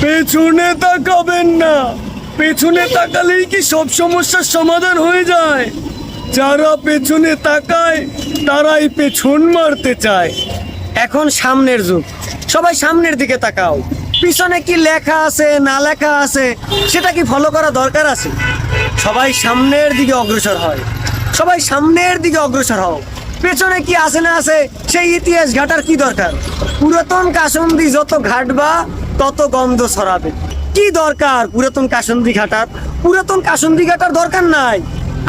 পেছনে তাকাবেন না। পেছনে তাকালেই কি সব সমস্যার সমাধান হয়ে যায়? যারা পেছনে তাকায় তারাই পেছন মারতে চায়। এখন সামনের যুগ, সবাই সামনের দিকে তাকাও। পিছনে কি লেখা আছে না লেখা আছে সেটা কি ফলো করা দরকার আছে? সবাই সামনের দিকে অগ্রসর হয়, সবাই সামনের দিকে অগ্রসর হও। পেছনে কি আছে না আছে সেই ইতিহাস ঘাটার কি দরকার? পুরাতন কাসন্দি যত ঘাটবা তত গন্ধ ছড়াবে। কি দরকার পুরাতন কাসন্দি ঘাটার? পুরাতন কাসন্দি ঘাটার দরকার নাই।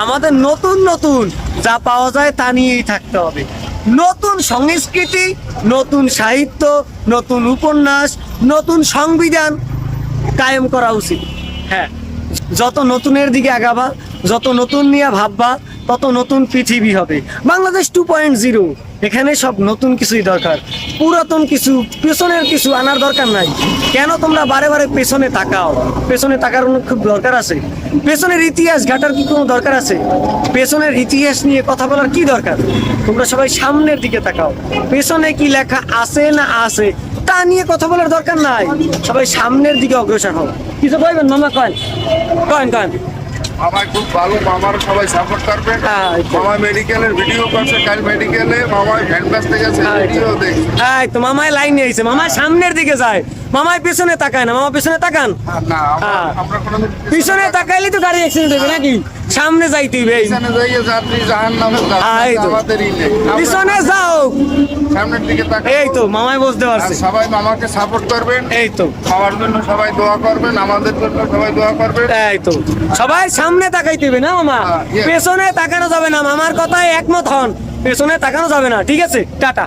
আমাদের নতুন নতুন যা পাওয়া যায় তা নিয়েই থাকতে হবে। নতুন সংস্কৃতি, নতুন সাহিত্য, নতুন উপন্যাস, নতুন সংবিধান কায়েম করা উচিত। হ্যাঁ, যত নতুনের দিকে আগাবা, যত নতুন নিয়ে ভাববা, তত নতুন পৃথিবী হবে। বাংলাদেশ 2.0, এখানে সব নতুন কিছুই দরকার। পুরাতন কিছু, পেছনের কিছু আনার দরকার নাই। কেন তোমরা বারে বারে পেছনে তাকাও? পেছনে তাকার খুব দরকার আছে? পেছনের ইতিহাস ঘাটার কি কোনো দরকার আছে? পেছনের ইতিহাস নিয়ে কথা বলার কি দরকার? তোমরা সবাই সামনের দিকে তাকাও। পেছনে কি লেখা আছে না আছে তা নিয়ে কথা বলার দরকার নাই। সবাই সামনের দিকে অগ্রসর হও। কিছু বলবেন মামা? কয়েন কয়েন কয়েন মামাই খুব ভালো, মামার সবাই সাপোর্ট করবে। হ্যাঁ, মামা মেডিকেলের ভিডিও করছে, কাল মেডিকেলে মামাই ভ্যান বাসতে গেছে, ভিডিও দেখছে। এই তো মামায় লাইনে আইছে। মামায় সামনের দিকে যায়, মামায় পেছনে তাকায় না। মামা পেছনে তাকান। না, আমরা কোনোদিন পিছনে তাকাইলে তো গাড়ি অ্যাক্সিডেন্ট হবে নাকি? সামনে যাইতে হবে। পিছনে যাইয়ে যাত্রী জাহান্নামে এই তো। আমাদেরই নেই। পিছনে যাও। সামনের দিকে তাকান। এই তো মামায় বুঝতে আর পারছে। সবাই মামাকে সাপোর্ট করবেন। এই তো, মামার জন্য সবাই দোয়া করবেন, আমাদের জন্য সবাই দোয়া করবেন। এই তো সবাই সামনে তাকাইতে হবে না মামা, yes. পেছনে তাকানো যাবে না। মামার কথায় একমত হন, পেছনে তাকানো যাবে না। ঠিক আছে, টাটা।